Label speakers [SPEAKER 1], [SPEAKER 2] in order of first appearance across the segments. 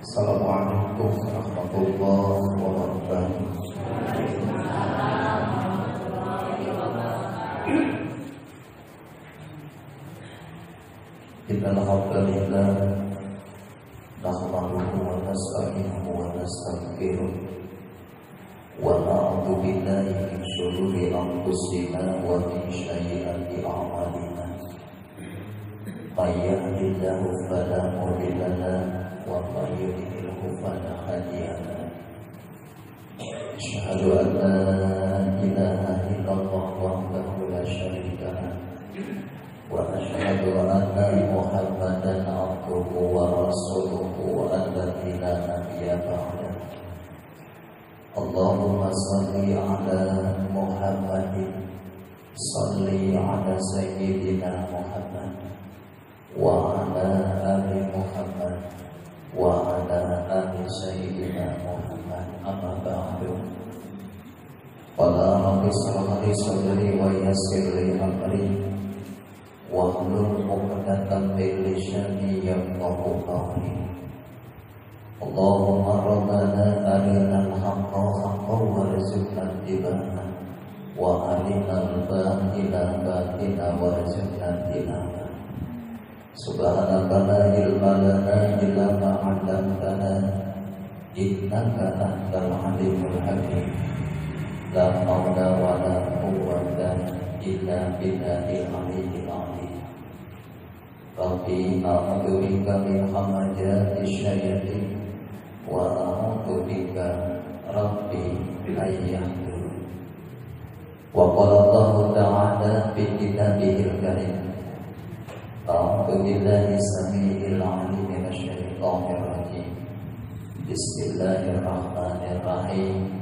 [SPEAKER 1] Assalamualaikum warahmatullahi wabarakatuh. Innal hamdalillah nahmaduhu wa nasta'inuhu wa nastaghfiruh wa na'udzu billahi min shururi anfusina wa min sayyiati a'malina. May yahdihillahu fala mudilla lahu wa may yudlilhu fala hadiya lahu. Asyhadu an la ilaha illallah wahdahu la syarika lahu wa asyhadu anna Muhammadan abduhu wa rasuluhu alladzi la nabiyya ba'dahu. Allahumma shalli ala Muhammadin, shalli ala sayyidina Muhammad wa ala ali Muhammad wa ala ali sayyidina Muhammad. Amma ba'du. Qala rabbi shrah li sadri wa yassir li amri wahlul 'uqdatam min lisani yafqahu qawli. Allahumma rabbana arinal haqqa haqqan warzuqna ittiba'ahu wa arinal batila batilan warzuqna ijtinabah. Subhanaka la ilma lana illa ma 'allamtana innaka antal alimul hakim. La haula wa la quwwata illa billahil aliyyil azim. Rabbi a'udzu bika min hamazati syayatin wa a'udzu bika rabbi ayyahdurun. Wa qala Allahu ta'ala fi kitabihil karim. A'udzu billahi samii'il 'aliim minasy syaithaanir rajiim. Bismillahirrahmanirrahim.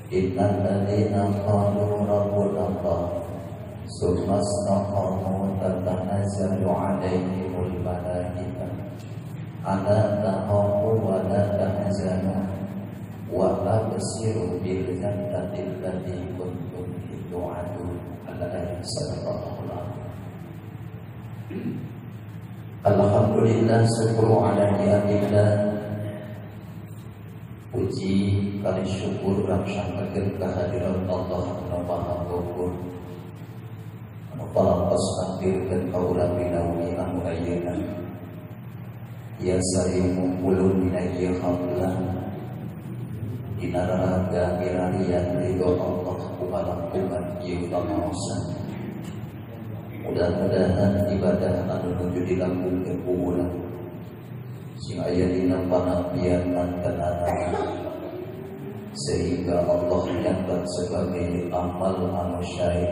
[SPEAKER 1] Innal ladzina qalu rabbuna Allah tsumma istaqamu tatanazzalu 'alaihimul malaikatu alla takhafu wa la tahzanu wa abshiru bil jannati allati kuntum tu'adun. Al-ayat sallallahu alaihi. Alhamdulillah, syukru ala ni'matillah. Puji kali syukur rangsangkeun kehadiran Allah anu Maha Ghaffur, anu palamtos ngampirkeun kaula pinawi anu ayeuna. Ya sarimu ulun dina ieu hablah dina raga mirarian ridho Allah kumalampungan ieu pamaosan. Mudah-mudahan ibadah anu nuju dilangkungkeun ku urang sing aya dina pangabdian kenana sehingga Allah nyambat sebagai amal anu syar'i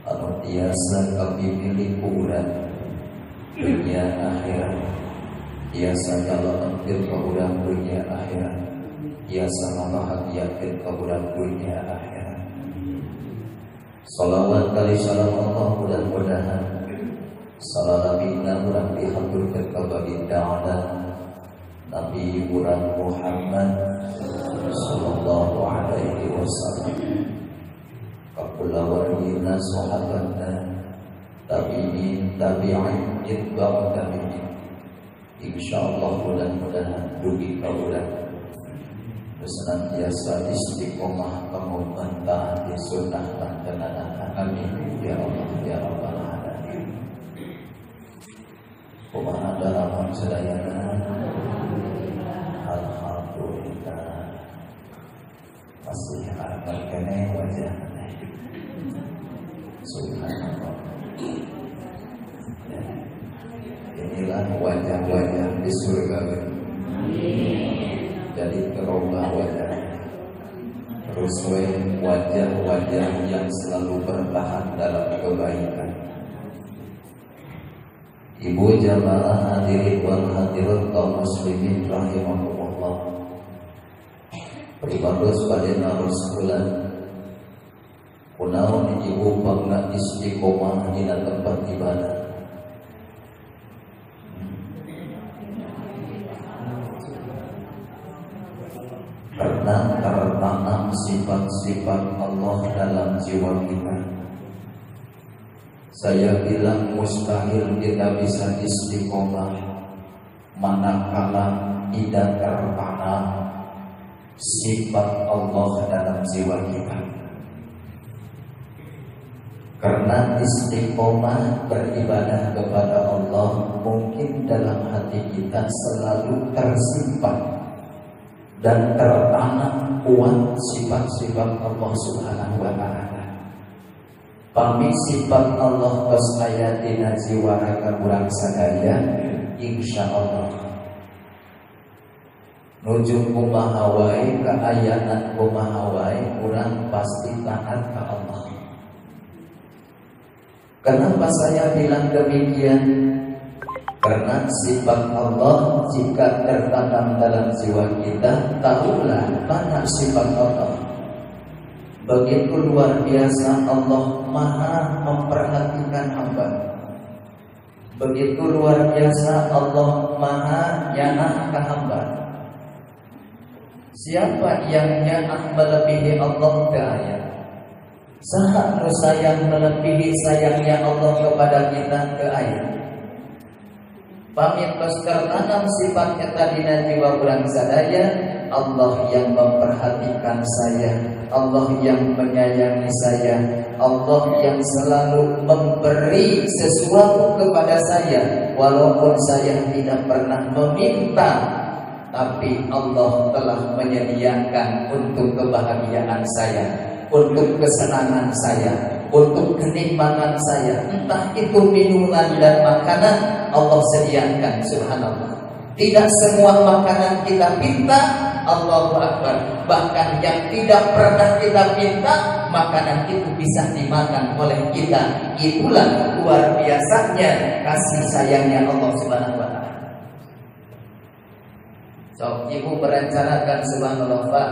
[SPEAKER 1] anu tiasa kapilih ku urang dunia akhirat. Tiasa nyalakeun ka urang dunia akhirat, tiasa mabahagiakeun ka urang dunia akhirat. Salawat kali salam Allah mudah-mudahan salalabina urang dihaturkeun ka baginda ala Nabi urang Muhammad sallallahu alaihi wasallam, ka kula waliyina sahabatna tabi'in tabi'in itba'u tabi'in. Insyaallah mudah-mudahan dugi ka urang senantiasa istiqomah kamu mentaati sunnah dan kenangan. Amin ya Allah ya rabbal alamin. Kumaha dalaman sadayana? Alhamdulillah. Masih ada kene wajahna. Subhanallah. Inilah wajah-wajah di surga. Jadi terubah wajah, terus wajah-wajah yang selalu bertahan dalam kebaikan. Ibu jamaah hadirin wal hadirat kaum muslimin rahimakumullah. Pribados pada narus bulan kunaon ibu bangga istiqomah di tempat ibadah. Karena tertanam sifat-sifat Allah dalam jiwa kita, Saya bilang mustahil kita bisa istiqomah manakala tidak tertanam sifat Allah dalam jiwa kita. Karena istiqomah beribadah kepada Allah mungkin dalam hati kita selalu tersimpan dan tertanam kuat sifat-sifat Allah Subhanahu wa Ta'ala. Pami sifat Allah kesayatina jiwa raga kurang sadaya, insya Allah nuju kumahawai keayanan kumahawai kurang pasti taat ke Allah. Kenapa saya bilang demikian? Karena sifat Allah jika tertanam dalam jiwa kita, tahulah mana sifat Allah. Begitu luar biasa Allah maha memperhatikan hamba. Begitu luar biasa Allah maha nyana ke hamba. Siapa yang nyana melebihi Allah ke ayat? Saha nu sayang melebihi sayangnya Allah kepada kita ke ayat? Pamit tertanam sifatnya tadi jiwa kurang sadaya, Allah yang memperhatikan saya, Allah yang menyayangi saya, Allah yang selalu memberi sesuatu kepada saya walaupun saya tidak pernah meminta, tapi Allah telah menyediakan untuk kebahagiaan saya, untuk kesenangan saya, untuk kenikmatan saya. Entah itu minuman dan makanan Allah sediakan, subhanallah. Tidak semua makanan kita minta, Allahu Akbar. Bahkan yang tidak pernah kita minta, makanan itu bisa dimakan oleh kita. Itulah luar biasanya kasih sayangnya Allah Subhanahu wa Ta'ala. So, ibu merencanakan subhanallah, Pak,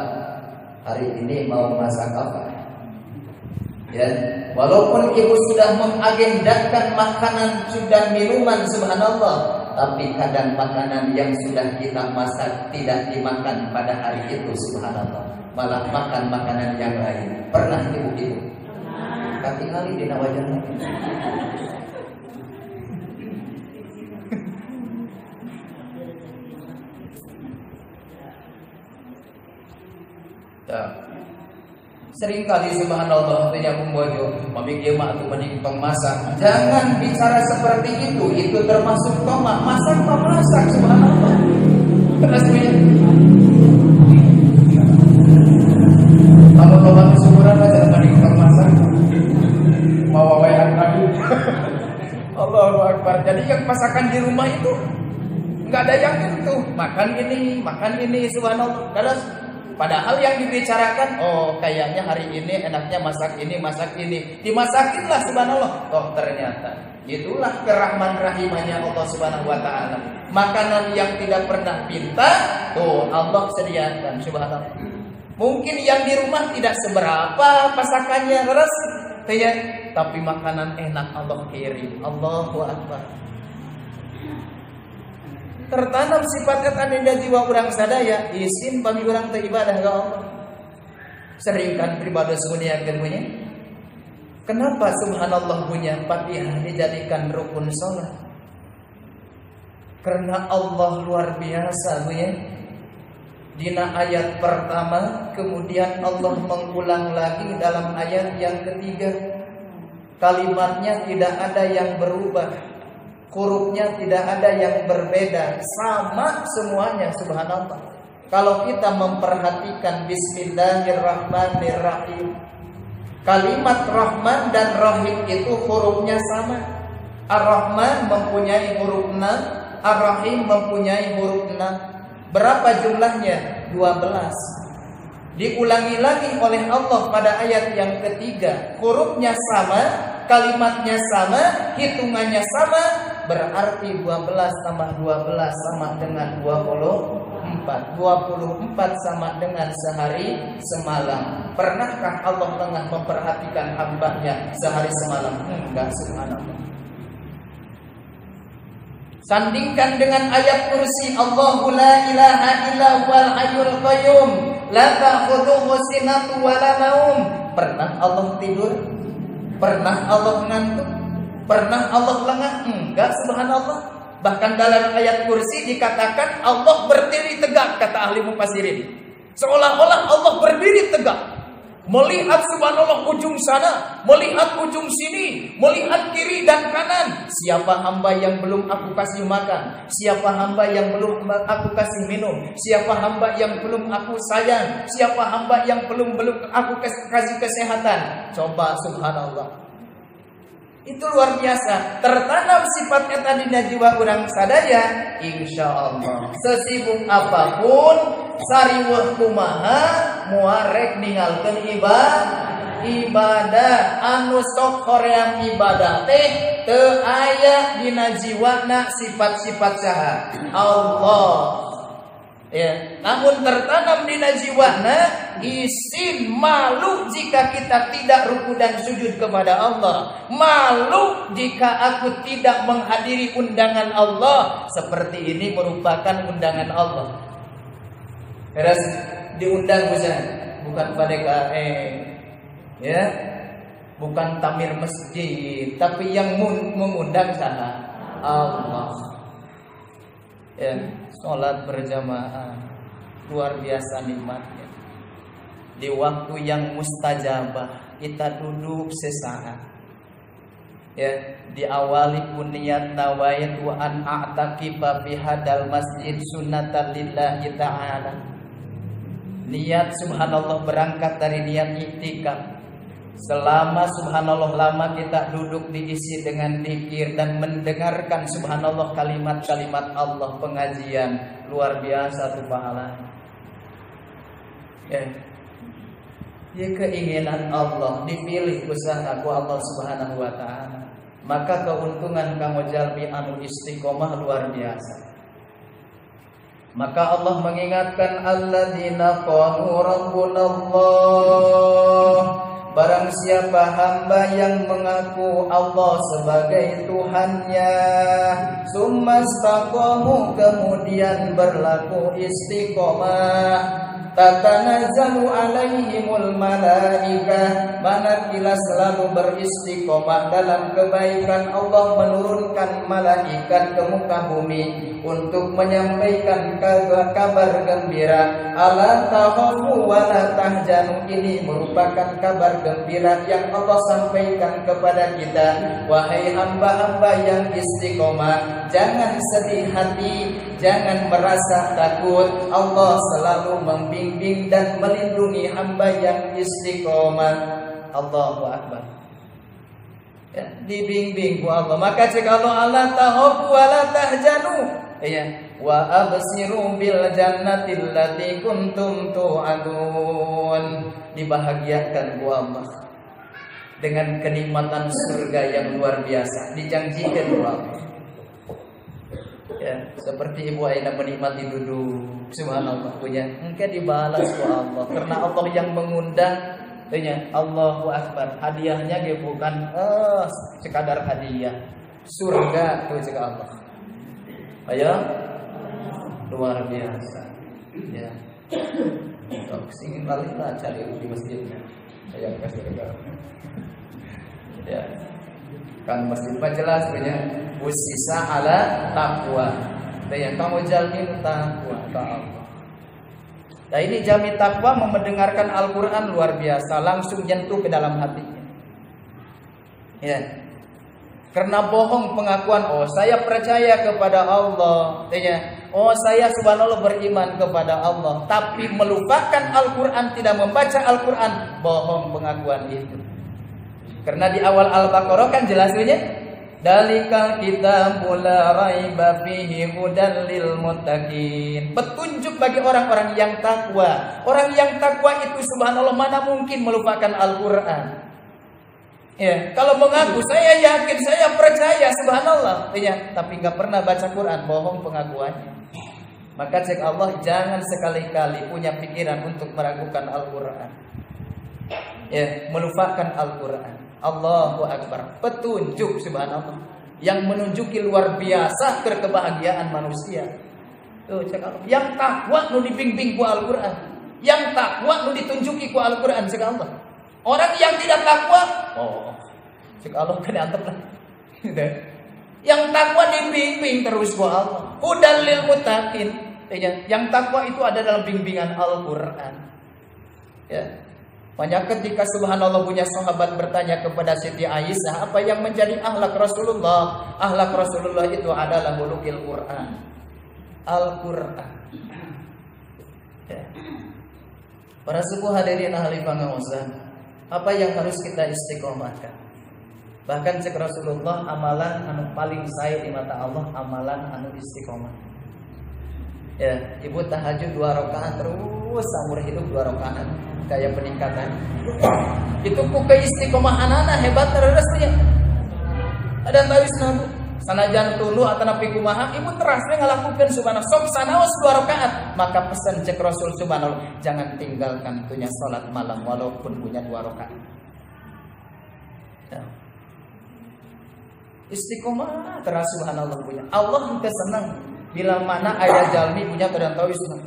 [SPEAKER 1] hari ini mau masak apa? Ya, walaupun ibu sudah mengagendakan makanan dan minuman, subhanallah, tapi kadang makanan yang sudah kita masak tidak dimakan pada hari itu, subhanallah, malah makan makanan yang lain. Pernah ibu-ibu? Kali-kali di nawajana. Seringkali subhanallah punya pembojo memikir mak tu mending pemasak. Jangan bicara seperti itu termasuk tomak. Masak pemasak, subhanallah. Terus kalau tomak syukuran aja mending pemasak. Mau bayar lagi. Allahu Akbar. Jadi yang masakan di rumah itu nggak ada yang itu. Makan ini, subhanallah. Terus padahal yang dibicarakan, oh kayaknya hari ini enaknya masak ini. Dimasakinlah, subhanallah. Oh ternyata itulah kerahman rahimahnya Allah Subhanahu wa Ta'ala. Makanan yang tidak pernah minta, oh Allah sediakan, subhanallah. Mungkin yang di rumah tidak seberapa masakannya, terus ya, tapi makanan enak Allah kirim. Allahu Akbar. Tertanam sifatnya tanda jiwa orang sadaya, isin pami orang teribadah ke Allah. Seringkan beribadah sunia punya. Kenapa subhanallah punya Fatihah dijadikan rukun salat? Karena Allah luar biasa punya. Dina ayat pertama, kemudian Allah mengulang lagi dalam ayat yang ketiga. Kalimatnya tidak ada yang berubah, hurufnya tidak ada yang berbeda, sama semuanya, subhanallah. Kalau kita memperhatikan Bismillahirrahmanirrahim, kalimat Rahman dan Rahim itu hurufnya sama. Ar-Rahman mempunyai huruf 6, Ar-Rahim mempunyai huruf 6. Berapa jumlahnya? 12. Diulangi lagi oleh Allah pada ayat yang ketiga. Hurufnya sama, kalimatnya sama, hitungannya sama. Berarti 12 tambah 12 sama dengan 24. 24 sama dengan sehari semalam. Pernahkah Allah tengah memperhatikan hambanya sehari semalam? Enggak, subhanallah. Sandingkan dengan ayat kursi, Allahu la ilaha illa huwal hayyul qayyum la ta'khudhuhu sinatun wa la naum. Pernah Allah tidur? Pernah Allah ngantuk?
[SPEAKER 2] Pernah Allah lengah? Enggak, subhanallah. Bahkan dalam ayat kursi dikatakan Allah berdiri tegak, kata ahli mufassirin. Seolah-olah Allah berdiri tegak. Melihat subhanallah ujung sana, melihat ujung sini, melihat kiri dan kanan. Siapa hamba yang belum aku kasih makan? Siapa hamba yang belum aku kasih minum? Siapa hamba yang belum aku sayang? Siapa hamba yang belum aku kasih kesehatan? Coba subhanallah. Itu luar biasa. Tertanam sifatnya tadi najwa urang sadaya, insya Allah sesibuk apapun sariweuh kumaha muarek ninggalkeun ibadah anu sok hoream ibadah teh teu aya dina jiwana sifat-sifat saha Allah. Ya, namun tertanam di jiwana isin malu jika kita tidak ruku dan sujud kepada Allah. Malu jika aku tidak menghadiri undangan Allah. Seperti ini merupakan undangan Allah. Beres diundang bukan pada ya, bukan tamir masjid, tapi yang mengundang sana Allah. Ya, sholat berjamaah luar biasa nikmatnya. Di waktu yang mustajabah kita duduk sesaat. Ya, diawali pun niat nawaitu an a'taqifa fi hadal masjid sunnatan lillahi ta'ala. Niat subhanallah berangkat dari niat iktikaf. Selama subhanallah lama kita duduk diisi dengan zikir dan mendengarkan subhanallah kalimat-kalimat Allah, pengajian luar biasa tuh pahalanya. Ya keinginan Allah dipilih usaha ku Allah subhanahu wa ta'ala. Maka keuntungan kamu jalmi anu istiqomah luar biasa. Maka Allah mengingatkan alladzina qalu rabbunallah. Barang siapa hamba yang mengaku Allah sebagai Tuhannya, sumastaqamu kemudian berlaku istiqomah, tatanazzalu alaihimul malaikah, manakala selalu beristiqomah dalam kebaikan Allah menurunkan malaikat ke muka bumi untuk menyampaikan kabar gembira. Ala takhafu wa la tahzanu, ini merupakan kabar gembira yang Allah sampaikan kepada kita. Wahai hamba-hamba yang istiqomah, jangan sedih hati, jangan merasa takut. Allah selalu membimbing dan melindungi hamba yang istiqomah. Allahu akbar. Ya, dibimbing ku Allah. Maka jika Allah ala takhafu wa la tahzanu, ya, wa absiru bil jannati allati kuntum tu'adun, dibahagiakan ku Allah dengan kenikmatan surga yang luar biasa dijanjikan ku Allah. Ya, seperti Ibu Aina menikmati duduk subhanallah punya, engke dibalas ku Allah karena Allah yang mengundang. Tanya Allahu akbar, hadiahnya ge bukan sekadar hadiah, surga tuh cek Allah. Ayo, luar biasa. Ya. Tok sing lalita cari di masjidnya. Saya kasih regalo. Ya. Kan masjid jelas punya usisa ala taqwa. Tanya kamu jalmi taqwa ta Allah. Nah ini jami takwa mendengarkan Al-Quran luar biasa, langsung nyentuh ke dalam hatinya. Ya, karena bohong pengakuan, oh saya percaya kepada Allah, ya, oh saya subhanallah beriman kepada Allah, tapi melupakan Al-Quran, tidak membaca Al-Quran, bohong pengakuan itu. Karena di awal Al-Baqarah kan jelasnya, dalikal kitabul la raiba fihi hudal lil muttaqin. Petunjuk bagi orang-orang yang takwa. Orang yang takwa itu subhanallah mana mungkin melupakan Al-Qur'an. Ya, kalau mengaku saya yakin, saya percaya subhanallah, ya, tapi enggak pernah baca Quran, bohong pengakuannya. Maka cek Allah, jangan sekali-kali punya pikiran untuk meragukan Al-Qur'an. Ya, melupakan Al-Qur'an. Allahu akbar. Petunjuk subhanallah yang menunjuki luar biasa kebahagiaan manusia. Tuh cek Allah. Yang takwa nu dibimbing ku Al-Qur'an. Yang takwa nu ditunjuki ku Al-Qur'an cek Allah. Orang yang tidak takwa, oh cek Allah kena antep lah. Yang takwa dibimbing terus ku Allah. Hudal lil muttaqin. Yang takwa itu ada dalam bimbingan Al-Qur'an. Ya. Banyak ketika subhanallah punya sahabat bertanya kepada Siti Aisyah, apa yang menjadi akhlak Rasulullah? Akhlak Rasulullah itu adalah hulukil Qur'an. Al-Qur'an. Ya. Para sepuh hadirin ahli pengawasan, apa yang harus kita istiqomahkan? Bahkan cek Rasulullah, amalan anu paling saya di mata Allah, amalan anu istiqomah. Ya, ibu tahajud 2 rakaat terus seumur hidup 2 rakaat. Kayak peningkatan itu ku keistiqomahan anak hebat terus punya ada tahu sanabu sanajan tulu atau napi kumaha ibu terasnya ngalakukan subhanallah sok sanaos 2 rakaat maka pesan cek Rasul subhanallah jangan tinggalkan tunya salat malam walaupun punya 2 rakaat ya. Istiqomah terus subhanallah punya Allah kita senang bila mana ayah jalmi punya dan tahu senang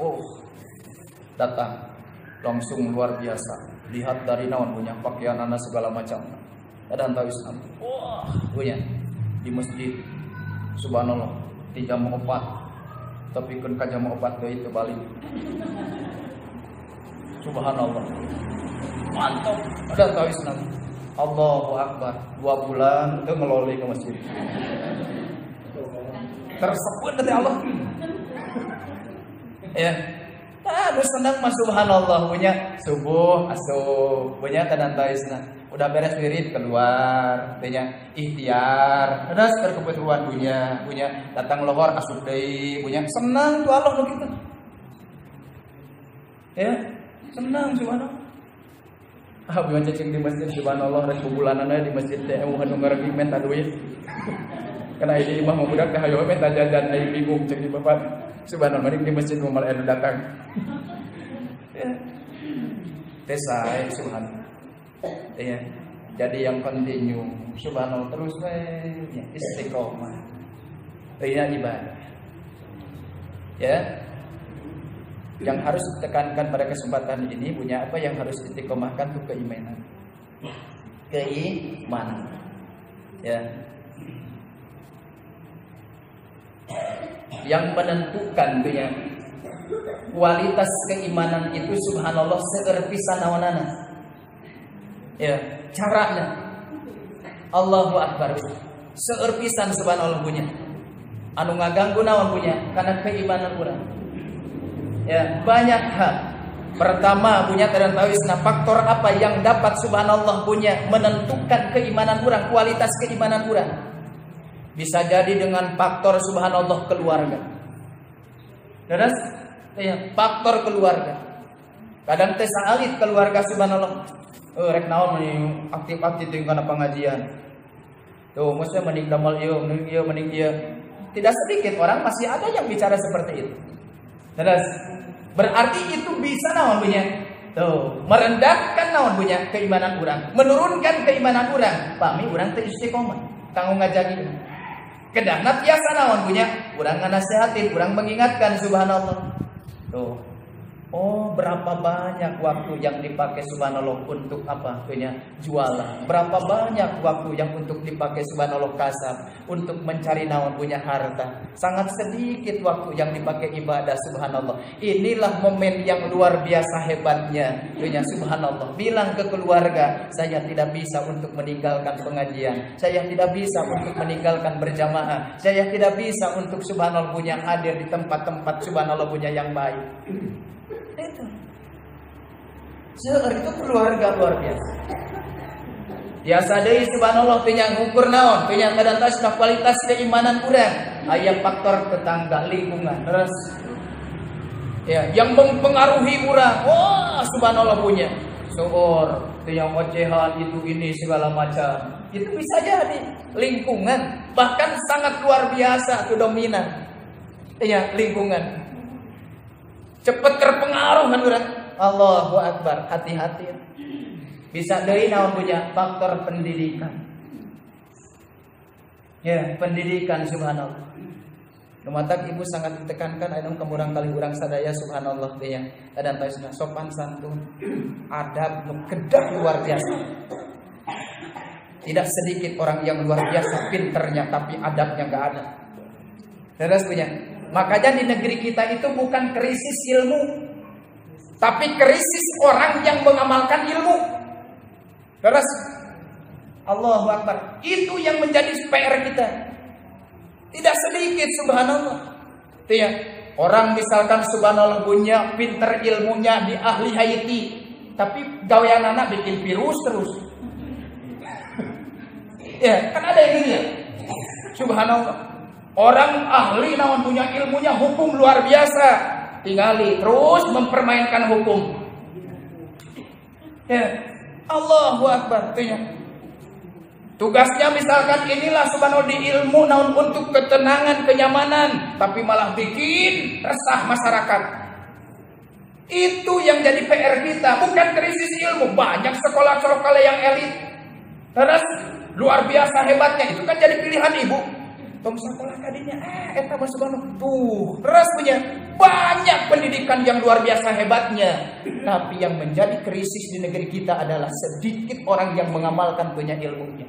[SPEAKER 2] datang langsung luar biasa. Lihat dari naon punya pakaian anak segala macam. Ada tahu Islam. Wah, punya di masjid. Subhanallah, 3 jam 4. Tapi kan ka jam 4 deui teu balik. Subhanallah. Mantap. Ada tahu Islam. Allahu Akbar. 2 bulan teu ngeloli ke masjid. Tersebut dari Allah. Ya. Terus senang mas subhanallah punya subuh asuh punya kadang taisna udah beres wirid keluar punya ikhtiar terus berkebutuhan punya datang lohor asuh deui punya senang tuh Allah gitu ya senang subhanallah punya cacing di masjid subhanallah rek bulanana di masjid teh anu ngaregi menta duit karena ini imah mau budak hayo menta jajan ai bingung cek di bapak subhanallah di masjid mau malah datang. Ya. Tesai subhanallah. Ya. Jadi yang continue subhanallah terus ya, istiqomah. Ini ibadah. Ya. Yang harus ditekankan pada kesempatan ini punya apa yang harus istiqomahkan itu keimanan. Keimanan. Ya. Yang menentukan punya kualitas keimanan itu subhanallah seerpisan nawanana. Ya, caranya Allahu Akbar. Seerpisan subhanallah punya. Anu ngaganggu naon punya karena keimanan urang. Ya, banyak hal. Pertama punya kadang tahu faktor apa yang dapat subhanallah punya menentukan keimanan urang, kualitas keimanan urang. Bisa jadi dengan faktor subhanallah keluarga. Terus ya, faktor keluarga. Kadang teh saalit keluarga subhanallah. Rek naon aktif-aktif teh kana pengajian. Tuh, mesti mending damal ieu, mending ieu. Tidak sedikit orang masih ada yang bicara seperti itu. Terus berarti itu bisa naon punya? Tuh, merendahkan naon punya keimanan urang, menurunkan keimanan urang. Pami urang teh istiqomah, kanggo ngajagi. Kedahna tiasa naon punya urang nganasehatin, urang mengingatkan subhanallah. Tuh. Oh, berapa banyak waktu yang dipakai subhanallah untuk apa? Punya jualan. Berapa banyak waktu yang untuk dipakai subhanallah kasar untuk mencari naon punya harta. Sangat sedikit waktu yang dipakai ibadah subhanallah. Inilah momen yang luar biasa hebatnya. Punya subhanallah. Bilang ke keluarga, saya tidak bisa untuk meninggalkan pengajian. Saya tidak bisa untuk meninggalkan berjamaah. Saya tidak bisa untuk subhanallah punya hadir di tempat-tempat subhanallah punya yang baik. Itu itu keluarga luar biasa. Biasa deui subhanallah punya ngukur naon, punya kadang tas kualitas keimanan urang. Aya faktor tetangga lingkungan. Terus ya, yang mempengaruhi urang. Wah, subhanallah punya syukur, punya ocehan itu ini segala macam. Itu bisa jadi lingkungan, bahkan sangat luar biasa itu dominan. Ya, lingkungan. Cepat terpengaruh kan urang. Allahu Akbar, hati-hati. Bisa deui naon punya faktor pendidikan. Ya, pendidikan subhanallah. Lumatak ibu sangat ditekankan anu kemurang kali urang sadaya subhanallah teh ya. Kadang teh sopan santun, adab nu kedah luar biasa. Tidak sedikit orang yang luar biasa pinternya tapi adabnya nggak ada. Terus punya. Makanya di negeri kita itu bukan krisis ilmu, tapi krisis orang yang mengamalkan ilmu. Terus Allahu Akbar. Itu yang menjadi PR kita. Tidak sedikit subhanallah. Itu ya. Orang misalkan subhanallah punya pinter ilmunya di ahli Haiti, tapi gawean anak bikin virus terus. Ya, kan ada yang gini ya. Subhanallah. Orang ahli namun punya ilmunya hukum luar biasa, tinggali terus mempermainkan hukum. Ya, Allahu Akbar. Tugasnya misalkan inilah subhanallah di ilmu namun untuk ketenangan, kenyamanan, tapi malah bikin resah masyarakat. Itu yang jadi PR kita, bukan krisis ilmu. Banyak sekolah-sekolah yang elit, terus luar biasa hebatnya, itu kan jadi pilihan ibu. Tom sekolah kadinya, eta subhanallah tuh, terus punya banyak pendidikan yang luar biasa hebatnya. Tapi yang menjadi krisis di negeri kita adalah sedikit orang yang mengamalkan punya ilmunya.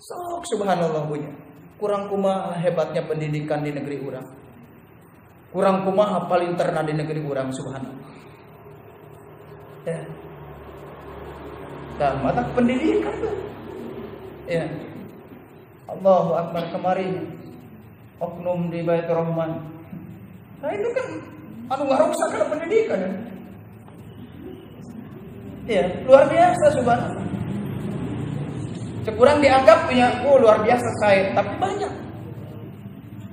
[SPEAKER 2] Sok subhanallah punya. Kurang kumaha hebatnya pendidikan di negeri orang. Kurang kumaha paling terna di negeri orang subhanallah. Ya. Nah, mata pendidikan tuh. Ya. Allahu Akbar kemarin oknum di Baitur Rahman. Nah itu kan anu ngarusak ke pendidikan. Ya, luar biasa subhanallah. Kurang dianggap punya luar biasa saya, tapi banyak.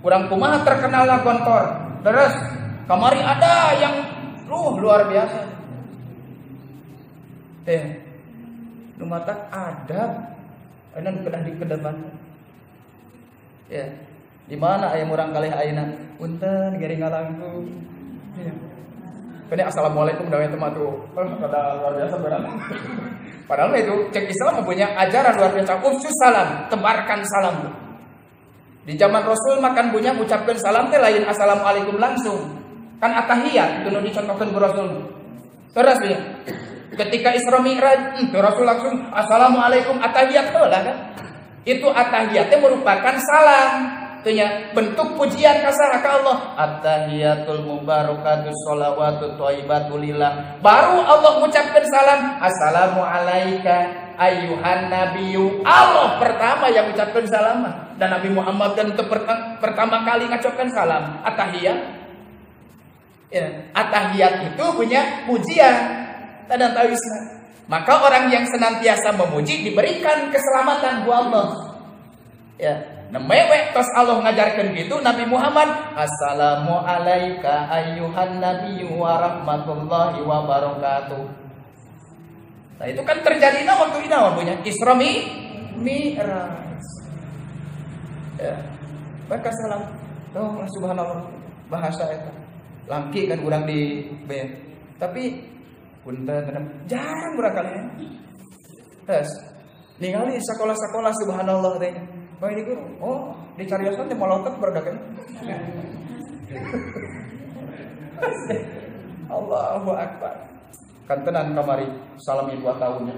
[SPEAKER 2] Kurang kumaha terkenal lah kontor. Terus kemarin ada yang luar biasa. Lumatak adab. Ayeuna kedah di kedepan. Ya. Di mana aya urang kalih ayeuna? Punten gering ngalangkung. Ya. Kene assalamualaikum dawe teman tuh. Pada luar biasa berat. Padahal itu cek Islam mempunyai ajaran luar biasa. Ufsus salam, tebarkan salam. Di zaman Rasul makan punya ucapkan salam teh lain assalamualaikum langsung. Kan atahiyat itu nu dicontohkeun ku Rasul. Terus ya. Ketika Isra Mi'raj, Rasul langsung assalamualaikum atahiyat heula kan. Itu atahiyatnya merupakan salam. Itunya bentuk pujian kasar ke Allah. At-tahiyatul mubarakatus sholawatut thayyibatu lillah. Baru Allah mengucapkan salam. Assalamu alayka ayyuhan nabiyyu. Allah pertama yang mengucapkan salam. Dan Nabi Muhammad kan untuk pertama kali mengucapkan salam. At-tahiyat. Ya, at-tahiyat itu punya pujian. Dan tawisna. Maka orang yang senantiasa memuji diberikan keselamatan bu Allah. Ya. Nemewe tos Allah ngajarkan gitu Nabi Muhammad assalamu alayka ayyuhan nabiyyu wa rahmatullahi wa barakatuh. Nah itu kan terjadi waktu ini punya Isra Mi'raj. Ya. Maka salam. Oh subhanallah bahasa itu. Langki kan kurang di B. Tapi punten jarang kurang kalian. Terus ningali sekolah-sekolah subhanallah teh. Baik di guru. Oh, di cariasan teh malotot berdakan. Allahu Akbar. Kantenan kamari salami 2 tahunnya.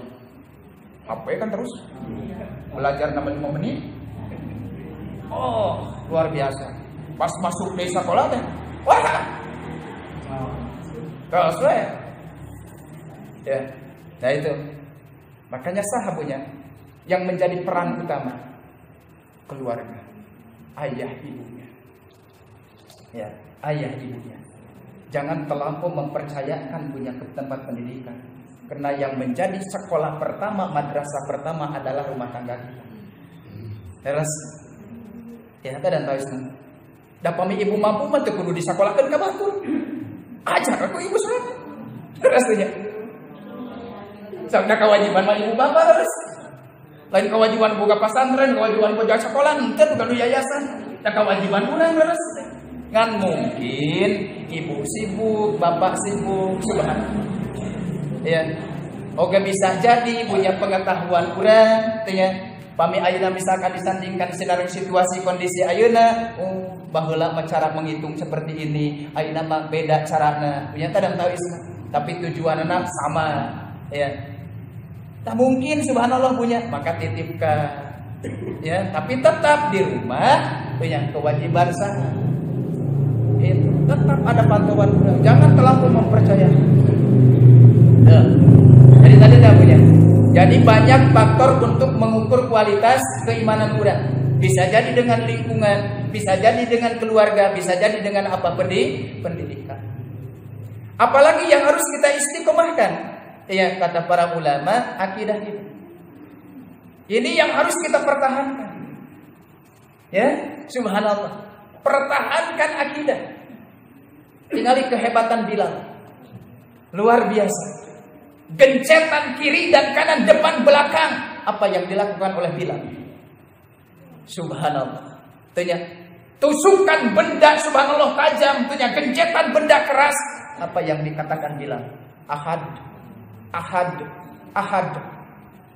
[SPEAKER 2] Apa kan terus? Belajar 5 menit. Oh, luar biasa. Pas masuk di sekolah teh. Wah. Terus ya. Nah itu. Makanya sahabatnya yang menjadi peran utama keluarga, ayah ibunya. Ya, ayah ibunya. Jangan terlampau mempercayakan punya ke tempat pendidikan. Karena yang menjadi sekolah pertama, madrasah pertama adalah rumah tangga kita. Terus ya dan tahu semua. Dapami ibu mampu mah teu kudu disakolahkeun ka batur. Ajar aku ibu salat. Rasanya. Sabda kewajiban mah ibu bapak terus. Lain kewajiban boga pesantren, kewajiban boga sekolah, ente bukan yayasan. Nah kewajiban urang terus. Ngan mungkin ibu sibuk, bapak sibuk, subhanallah. Ya. Oke bisa jadi punya pengetahuan kurang, tanya. Pami ayeuna misalkan disandingkan sinar situasi kondisi ayeuna, oh baheula cara menghitung seperti ini, ayeuna mah beda carana. Punya kadang tahu isna, tapi tujuanna sama, ya. Tak mungkin subhanallah punya, maka titipkan. Ya, tapi tetap di rumah punya kewajiban sah. Itu tetap ada pantauan, jangan terlalu mempercayai. Jadi tadi tidak punya. Jadi banyak faktor untuk mengukur kualitas keimanan orang. Bisa jadi dengan lingkungan, bisa jadi dengan keluarga, bisa jadi dengan apa pendidikan. Apalagi yang harus kita istiqomahkan, ya kata para ulama, akidah kita. Ini yang harus kita pertahankan. Ya, subhanallah. Pertahankan akidah. Tinggali kehebatan Bilal. Luar biasa. Gencetan kiri dan kanan, depan belakang, apa yang dilakukan oleh Bilal. Subhanallah. Tusukan benda subhanallah tajam, gencetan benda keras. Apa yang dikatakan Bilal? Ahad, ahad, ahad.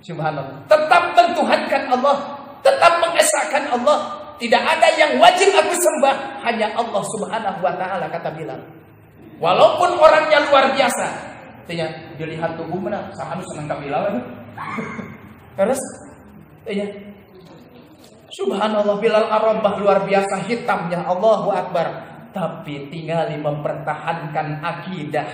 [SPEAKER 2] Subhanallah. Tetap mentuhankan Allah, tetap mengesahkan Allah. Tidak ada yang wajib aku sembah, hanya Allah subhanahu wa ta'ala, kata Bilal. Walaupun orangnya luar biasa, dilihat tubuh mana, sahanu senang ke Bilal. Terus, subhanallah, Bilal Arabah luar biasa hitamnya, Allahu Akbar. Tapi tinggal mempertahankan akidah,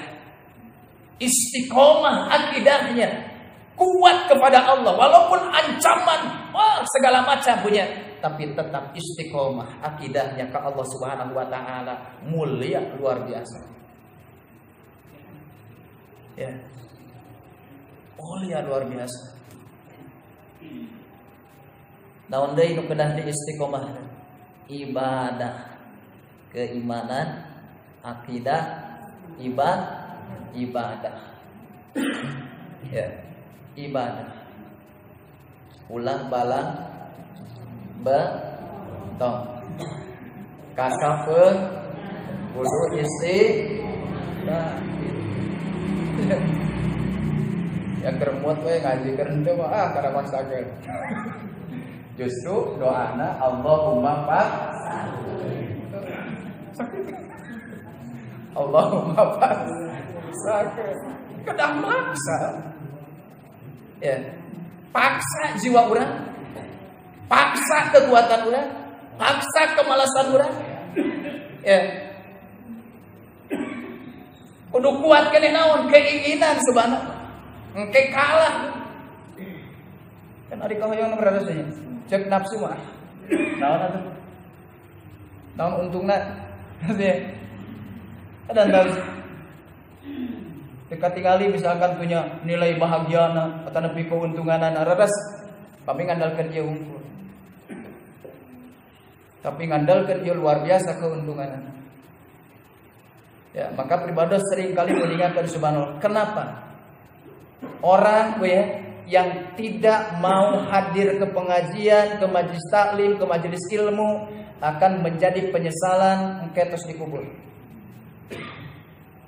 [SPEAKER 2] istiqomah akidahnya, kuat kepada Allah, walaupun ancaman, segala macam punya, tapi tetap istiqomah akidahnya ke Allah subhanahu wa ta'ala. Mulia luar biasa. Ya, mulia luar biasa. Naon deui nu kedah di istiqomah? Ibadah, keimanan, akidah, ibadah. Ya, ibadah. Ulang balang betong. Kasapeun kudu istiqomah. Yang kermut we ngaji keur teu mah kada maksakeun. Justru doana Allahumma paksakeun. Kedah maksa. Ya. Paksa jiwa urang. Paksa kekuatan urang, paksa kemalasan urang. Ya. Kudu kuat keneh naon keinginan subhanallah. Engke kalah. Kan ari kahoyong berada saja. Cek nafsu mah. Naon atuh? Naon untungna? Kadang-kadang ketinggali misalkan punya nilai bahagiana atau nepi keuntunganana reres, kami ngandalkeun ieu unggul. Tapi ngandalkeun ieu luar biasa keuntunganana. Ya, maka pribadi sering kali mengingatkan subhanallah. Kenapa? Orang yang tidak mau hadir ke pengajian, ke majelis taklim, ke majelis ilmu akan menjadi penyesalan engke tos dikubur.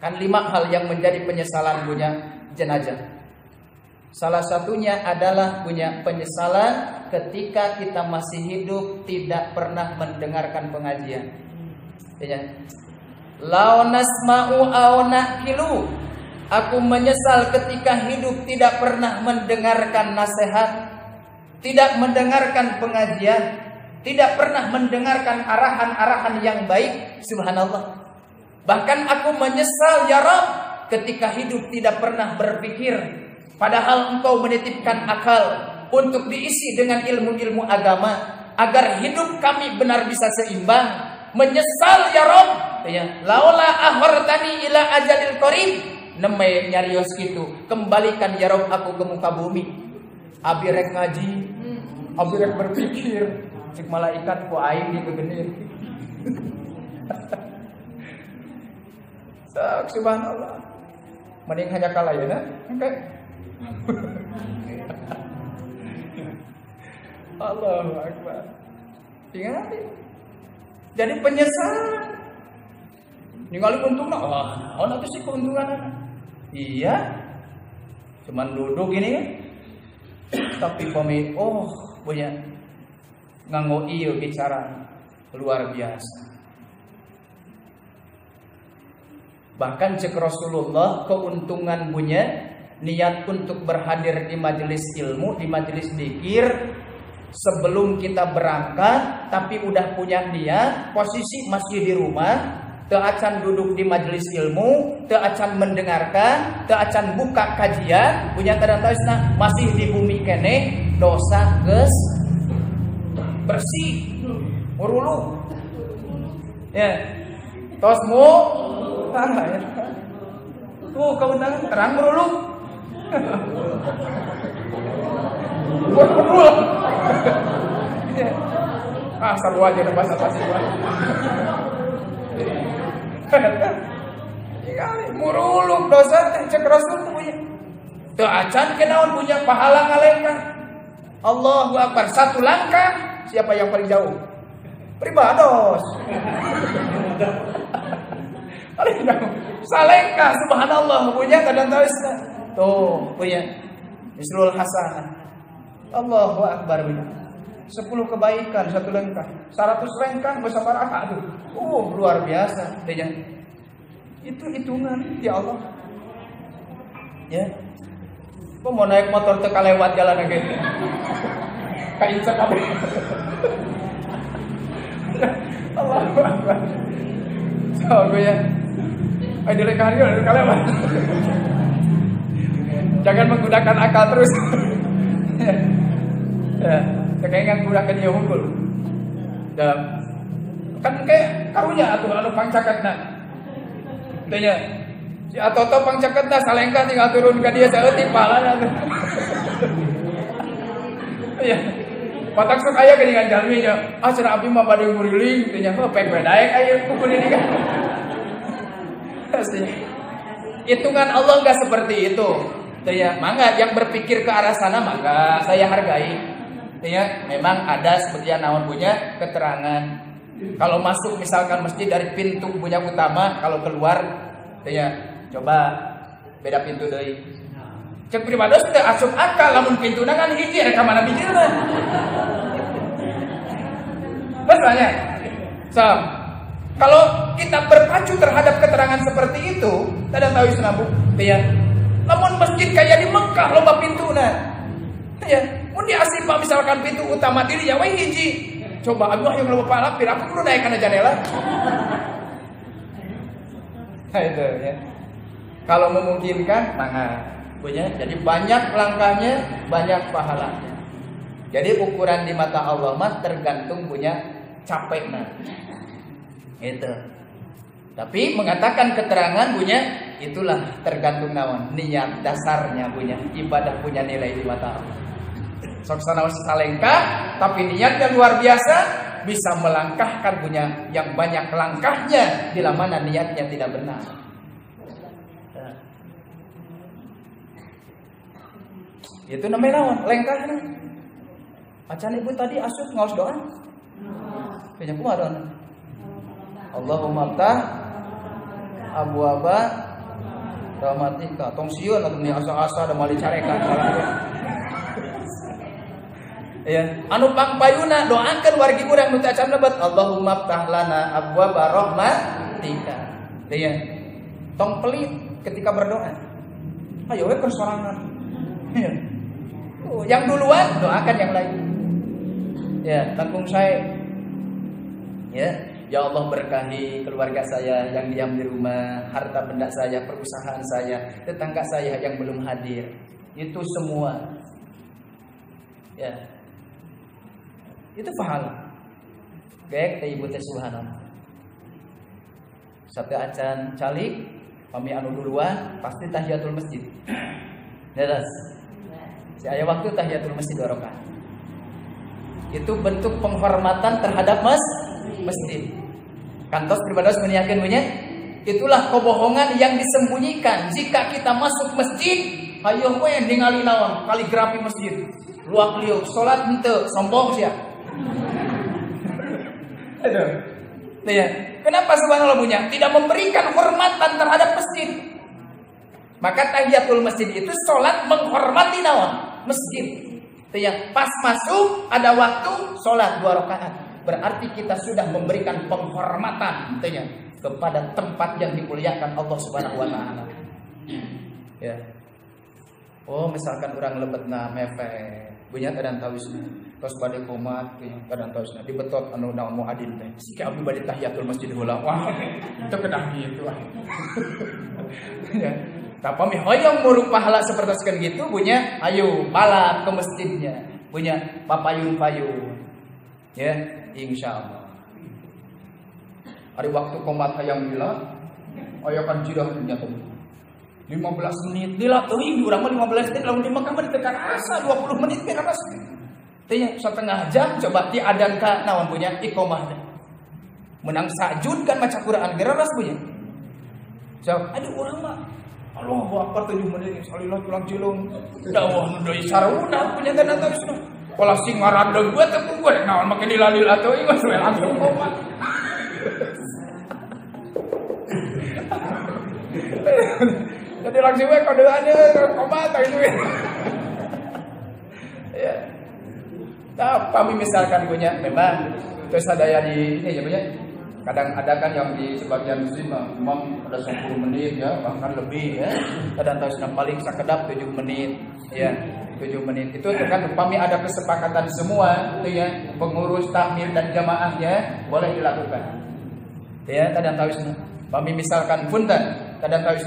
[SPEAKER 2] Kan 5 hal yang menjadi penyesalan punya jenazah. Salah satunya adalah punya penyesalan ketika kita masih hidup tidak pernah mendengarkan pengajian. Ya. Lau nasma'u aw naqilu. Aku menyesal ketika hidup tidak pernah mendengarkan nasihat, tidak mendengarkan pengajian, tidak pernah mendengarkan arahan-arahan yang baik. Subhanallah. Bahkan aku menyesal ya Rabb ketika hidup tidak pernah berpikir, padahal Engkau menitipkan akal untuk diisi dengan ilmu-ilmu agama agar hidup kami benar bisa seimbang. Menyesal ya Rabb, ya, laula ahortani ila ajalil qarib, nembe nyarios kitu, kembalikan ya Rabb aku ke muka bumi. Abi rek ngaji, abi rek berpikir, cik malaikat ku aing di gegenir. Subhanallah. Mending hanya kalayeuna, engke. Allahu Akbar. Ingat. Jadi penyesalan. Ningali untungna, naon atuh sih keuntunganna? Iya. Cuman duduk gini kan. Tapi punya nganggo ieu bicara luar biasa. Bahkan cek Rasulullah keuntungan punya niat untuk berhadir di majelis ilmu, di majelis zikir sebelum kita berangkat, tapi udah punya niat, posisi masih di rumah, teu acan duduk di majelis ilmu, teu acan mendengarkan, teu acan buka kajian, punya tanda-tanda masih di bumi kene, dosa geus bersih, murulu. Ya. Tosmu. Tuh keundangan terang murulu. Murulu. Sarua aja bahasa pasti. Muruluk dosa cek Rasul punya. Teu acan kenaon punya pahala ngalengkah. Allahu Akbar, satu langkah siapa yang paling jauh? Pribados. Paling jauh. Salengkah subhanallah punya kadang tahu. Tuh punya Misrul Hasanah. Allahu Akbar punya. 10 kebaikan satu langkah, 100 langkah bersama aduh, luar biasa, ya. Itu hitungan ya Allah. Ya, kok mau naik motor teka lewat jalan gitu, kain sekali. Allah Akbar. So gue ya, ayo direkari lewat. Jangan menggunakan akal terus. Ya. Kayaknya gunakan dia unggul. Dan kan kayak karunya atuh anu pangcaketna. Tanya si atoto pangcaketna salengkah tinggal turun ka dia saeutik pahalana. Iya. Patak sok aya geuningan jalmi nya. Cenah abdi mah bade nguriling teh nya pek daek aya kuku ini kan. Hitungan Allah enggak seperti itu. Tanya, mangga yang berpikir ke arah sana mangga saya hargai. Ya, memang ada sebagian naon punya keterangan. Kalau masuk misalkan masjid dari pintu punya utama, kalau keluar, ya coba beda pintu deui. Cek pribados teh asup akal lamun pintuna kan hiji rek ka mana bijilna. Masalahnya, kalau kita berpacu terhadap keterangan seperti itu, tidak tahu senabu, ya. Lamun masjid kayak di Mekah loba pintuna. Ya, mun di Asipa misalkan pintu utama diri ya we hiji. Coba aku yang loba palapir, aku perlu naik kana jendela. Nah itu ya. Kalau memungkinkan, maka punya. Jadi banyak langkahnya, banyak pahalanya. Jadi ukuran di mata Allah mah tergantung punya capeknya. Itu. Tapi mengatakan keterangan punya itulah tergantung naon niat dasarnya punya ibadah punya nilai di mata Allah. Sok sanaos salengkah tapi niatnya luar biasa bisa melangkahkan punya yang banyak langkahnya bila mana niatnya tidak benar. Itu namanya naon lengkahnya. Acan ibu tadi asup ngaos doa. Kayaknya kumaha doa. Allahumma ftah abwaaba rahmatika. Tong sieun atuh nih asa-asa da mali carekan. Ya, anu pangpayuna doakeun wargi urang nu teu acan lebet Allahumma ftah lana abwaaba rahmatika. Ya. Tong pelit ketika berdoa. Ayo we keur sorangan. Ya. Yang duluan doakan yang lain. Ya, tanggung saya. Ya, ya Allah berkahi keluarga saya yang diam di rumah, harta benda saya, perusahaan saya, tetangga saya yang belum hadir. Itu semua. Ya. Itu pahala. Gaek teh ibu teh subhanallah. Sate acan calik, pami anu duluan pasti tahiyatul masjid. Jelas. Si aya waktu tahiyatul masjid 2 rakaat. Itu bentuk penghormatan terhadap masjid. Kantos pribados meniakeun punya itulah kebohongan yang disembunyikan. Jika kita masuk masjid, hayo we ningali naon kaligrafi masjid. Luak liuk salat henteu sombong sia. Aduh. Ya. Kenapa subhanallah punya tidak memberikan hormatan terhadap masjid? Maka tahiyatul masjid itu salat menghormati naon? Masjid. Itu yang pas masuk ada waktu salat 2 rakaat. Berarti kita sudah memberikan penghormatan tentunya kepada tempat yang dimuliakan Allah Subhanahu wa taala. Ya. Oh misalkan orang lebetna mepet punya kadang tawisna tos bade komat kadang tawisna dibetot anu naon muadzin teh sike abdi bade tahiyatul masjid heula wah itu kedah gitu ya tapi hoyong muruk pahala seperti gitu punya ayo balap ke masjidnya punya papayun-payun ya insyaallah hari waktu komat hayang lila aya kan cirah nya 15 menit lila teuing urang mah 15 menit lamun di Mekah mah ditekan asa 20 menit teh kapas teh setengah jam coba diadan ka naon punya iqomah teh menang sajud kan maca Quran gereras punya so aduh urang mah Allahu Akbar 7 menit salillah tulang cilung dawuh nu deui saruna punya teh terus pola sing ngaradeg gua teh gua naon make dilalil atuh ieu mah langsung komat jadi langsung we kodeannya komat itu ya nah kami misalkan punya memang terus ada yang di ini ya punya kadang ada kan yang di sebagian muslim memang ada 10 menit ya bahkan lebih ya kadang terus paling sakedap 7 menit ya 7 menit itu kan kami ada kesepakatan semua itu ya pengurus takmir dan jamaahnya boleh dilakukan ya kadang terus kami misalkan punten kadang terus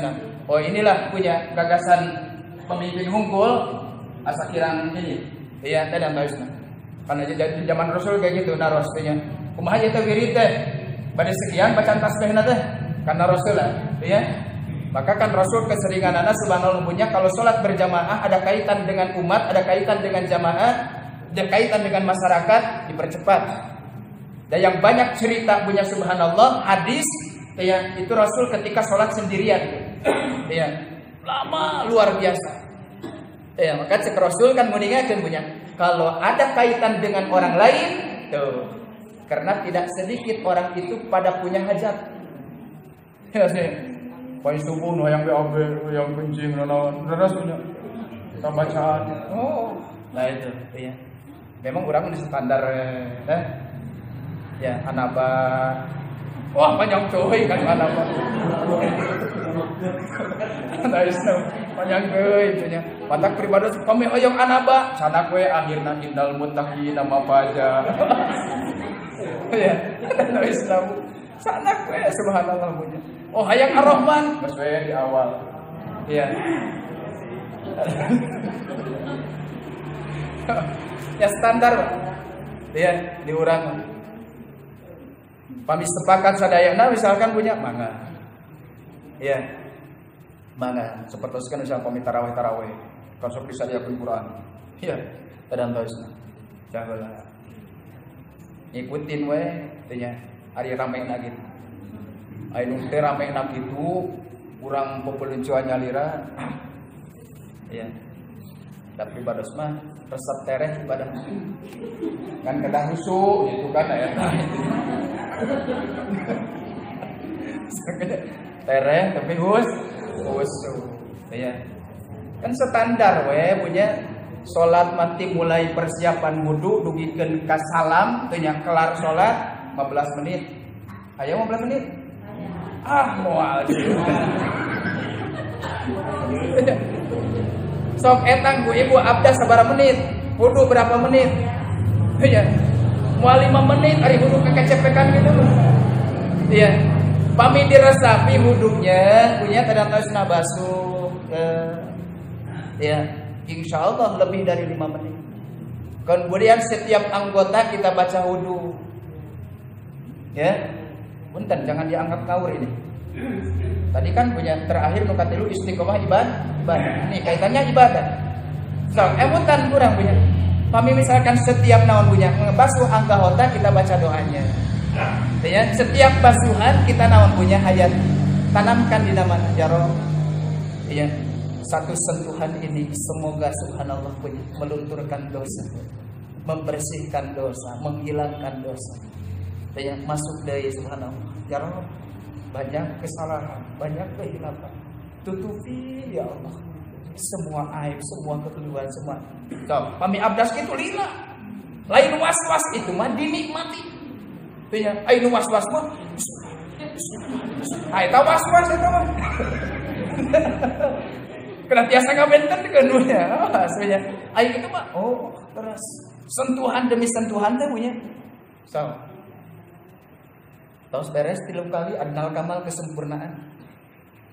[SPEAKER 2] oh inilah punya gagasan pemimpin hungkul asa kirang ini ya kadang terus karena di zaman Rasul kayak gitu narosnya kumaha eta wirid teh bade sekian bacaan tasbihna teh karena Rasul lah ya maka kan Rasul keseringanana subhanallah punya kalau sholat berjamaah ada kaitan dengan umat ada kaitan dengan jamaah ada kaitan dengan masyarakat dipercepat dan yang banyak cerita punya subhanallah hadis ya itu Rasul ketika sholat sendirian ya lama luar biasa ya maka cek Rasul kan mengingatkan punya kalau ada kaitan dengan orang lain tuh karena tidak sedikit orang itu pada punya hajat ya sih poin subuh no yang BAB yang kencing no rasanya kita bacaan oh nah itu ya memang orang di standar ya anaba wah panjang coy kan anaba nice panjang coy punya matak pribadi kami oyong anaba sanak we akhirna indal muttaqin nama baja ya nice sanak we subhanallah punya oh hayang ar-Rahman geus we di awal iya ya standar ya di urang pami sepakat sadayana misalkan punya mangga ya mangga sepertoskeun misalkan pami tarawih kan sok bisa diapun Quran ya kadang tausna jangan ikutin we tanya hari ramena gitu anu teh ramena gitu urang pepeluncuan nyalira ya tapi bados mah resep tereh ibadah kan kedah husu gitu kan ya tereh tapi husu ya kan standar we punya salat mati mulai persiapan wudu dugikeun ka salam teu nya kelar salat 15 menit aya 15 menit moal sok etang bu ibu abdas sabaraha menit wudu berapa menit ya moal 5 menit ari wudu kekecepekan gitu iya pami diresapi wudunya punya kadang tausna basuh ya insyaallah lebih dari 5 menit kemudian setiap anggota kita baca wudu ya punten jangan dianggap ngawur ini tadi kan punya terakhir nu katilu istiqomah ibadah ini kaitannya ibadah so emutan kurang punya kami misalkan setiap naon punya ngebasuh anggota kita baca doanya ya setiap basuhan kita naon punya hayat tanamkan di nama jaro ya satu sentuhan ini semoga subhanallah punya melunturkan dosa membersihkan dosa menghilangkan dosa ya masuk dari subhanallah ya Allah banyak kesalahan banyak kehilapan tutupi ya Allah semua aib semua kekeliruan semua so, pami abdas kitu lila lain was-was itu mah dinikmati teh ya ayo was-was mah eta was-was eta mah Kena tiasa ngabenten kedunya. Aslinya. Ayo itu mah terus sentuhan demi sentuhan teh punya. So. Tos beres 3 kali adnal kamal kesempurnaan.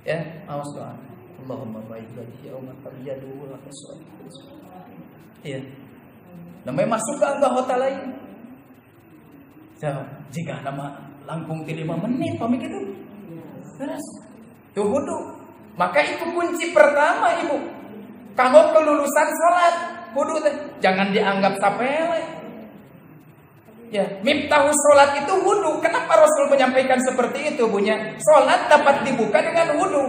[SPEAKER 2] Ya, awas doa. Allahumma baik bagi ya umat tabiadu wa kasal. Iya. Namanya masuk ke anggota lain. So, jika nama langkung 5 menit pamit itu. Terus tuh wudu. Maka itu kunci pertama ibu. Kanggo kelulusan salat, wudu teh jangan dianggap sepele. Ya, miftahu salat itu wudu. Kenapa Rasul menyampaikan seperti itu, Bunya? Salat dapat dibuka dengan wudu.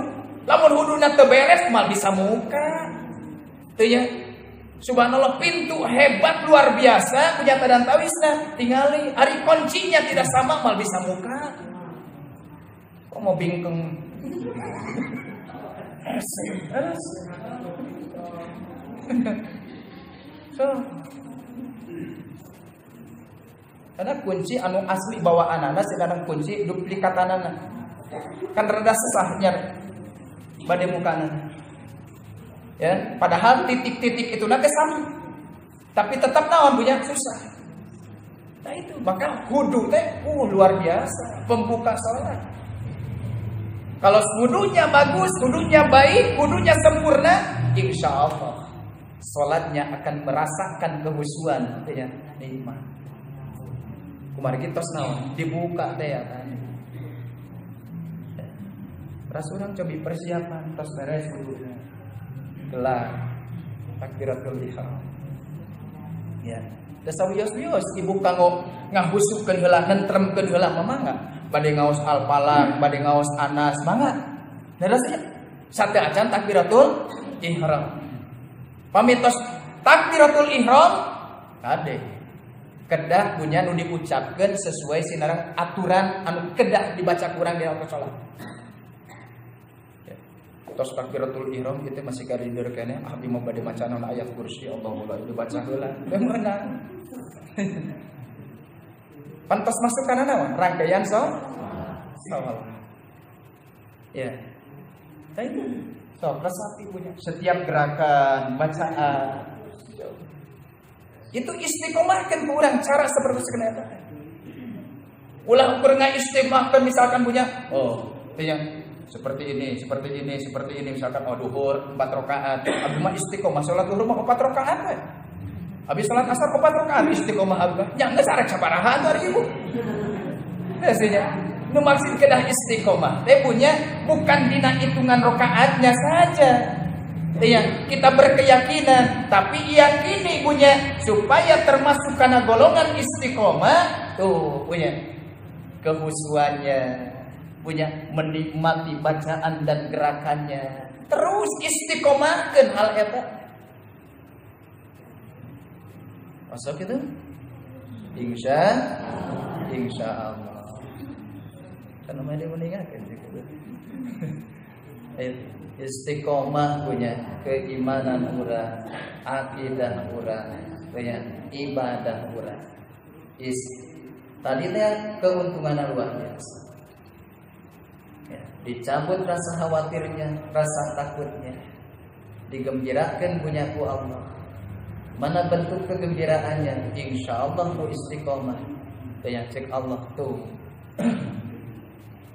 [SPEAKER 2] Lamun wuduna teu beres mal bisa muka. Tuh ya. Subhanallah, pintu hebat luar biasa punya dan tawisna. Tingali ari kuncinya tidak sama mal bisa muka. Kok mau bingkeng? So, karena kunci anu asli bawaanana sedang kunci duplikatanana kan rada susahnya bade mukana. Ya, padahal titik-titik itu nanti sama. Tapi tetap naon punya susah. Nah itu, maka wudu teh luar biasa pembuka salat. Kalau wudunya bagus, wudunya baik, wudunya sempurna, insya Allah salatnya akan merasakan kehusuan, ya, nikmat. Kemarin kita naon dibuka teh ya kan. Rasulullah coba persiapan tos beres wudunya. Gelar takbiratul ihram. Ya, sawios-wios ibu kanggo ngahusupkeun heula, nentremkeun heula mangga. Bade ngaos Al-Falaq, bade ngaos Anas, mangga. Nerasnya sate acan takbiratul ihram. Pamitos takbiratul ihram kade kedah punya nu diucapkeun sesuai sinarang aturan anu kedah dibaca kurang di waktu salat. Tos takbiratul ihram kita masih karidir kene abdi mau bade macanan ayat kursi Allahu la dibaca heula. Teu meunang. Pantas masuk kana naon? Rangkaian salat. Ya. Itu resapi punya setiap gerakan, bacaan. Itu istiqomahkan kurang cara seperti sekenapa. Ulah ukur istiqomahkan misalkan punya yang seperti ini misalkan duhur 4 rakaat. Abdi mah istiqomah salat duhur mah 4 rakaat we. Habis salat asar 4 rakaat istiqomah abdi. Nya geus arek sabaraha hari ibu. Biasanya nu maksud kedah istiqomah teh punya bukan dina hitungan rakaatnya saja. Yang kita berkeyakinan tapi yakini punya supaya termasuk karena golongan istiqomah tuh punya kehusuannya, punya menikmati bacaan dan gerakannya, terus istiqomahkeun hal eta. Masuk itu? Insya Allah. Kan namanya meninggalkan gitu. Istiqomah punya keimanan urang, akidah urang, punya ibadah urang. Tadi teh keuntungan luar biasa. Ya, dicabut rasa khawatirnya, rasa takutnya, digembirakan punya ku Allah. Mana bentuk kegembiraannya? Insya Allah ku istiqomah. Yang cek Allah tuh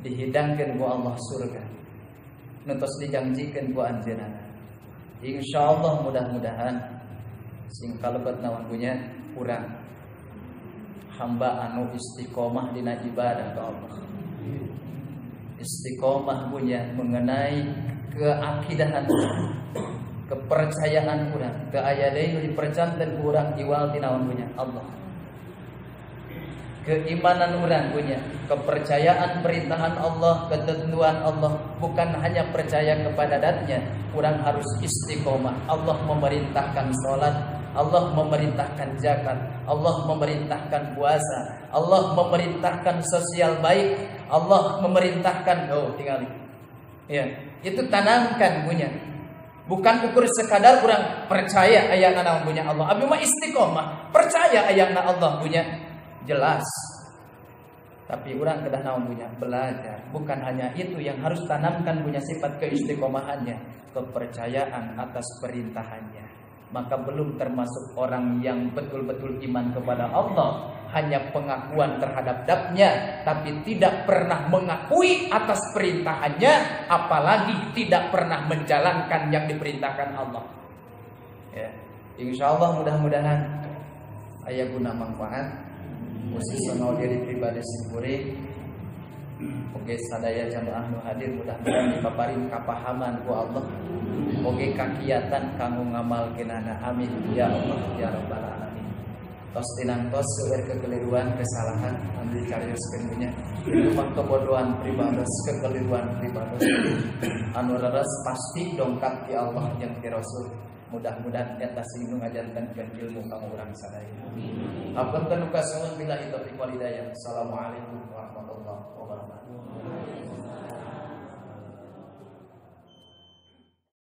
[SPEAKER 2] dihidangkan ku Allah surga. Nentos dijanjikan ku anjeunana. Insya Allah mudah-mudahan sing kalebet naon punya urang hamba anu istiqomah dina ibadah ka Allah. Istiqomah punya mengenai keakidahan kepercayaan urang, ke aya deui nu dipercanten ku urang iwal dinaon punya Allah. Keimanan urang punya kepercayaan perintahan Allah, ketentuan Allah, bukan hanya percaya kepada datnya, urang harus istiqomah. Allah memerintahkan salat, Allah memerintahkan zakat, Allah memerintahkan puasa, Allah memerintahkan sosial baik, Allah memerintahkan tinggal. Ya, itu tanamkan punya. Bukan ukur sekadar kurang percaya ayatna punya Allah. Abi mah istiqomah, percaya ayatna Allah punya jelas. Tapi orang kedah naon punya belajar. Bukan hanya itu yang harus tanamkan punya sifat keistiqomahannya. kepercayaan atas perintahannya, maka belum termasuk orang yang betul-betul iman kepada Allah. Hanya pengakuan terhadap dabnya, tapi tidak pernah mengakui atas perintahannya, apalagi tidak pernah menjalankan yang diperintahkan Allah. Ya, insya Allah mudah-mudahan aya guna manfaat khusus mau diri pribadi simpuri. Oke, sadaya jamaah nu hadir mudah-mudahan dipaparin kapahaman ku Allah. Oke, kakiatan kanggo ngamalkeunana. Amin ya Allah ya rabbal alamin. Tos tinangtos seueur kekeliruan kesalahan anu dicarioskeun nya. Rumah kebodohan pribados kekeliruan pribados anu leres pasti dongkap ti Allah jeung ti Rasul. Mudah-mudahan eta sing ngajantankeun ilmu ka urang sadaya. Apunten uga sawan billahi taufiq wal hidayah. Assalamualaikum warahmatullahi wabarakatuh.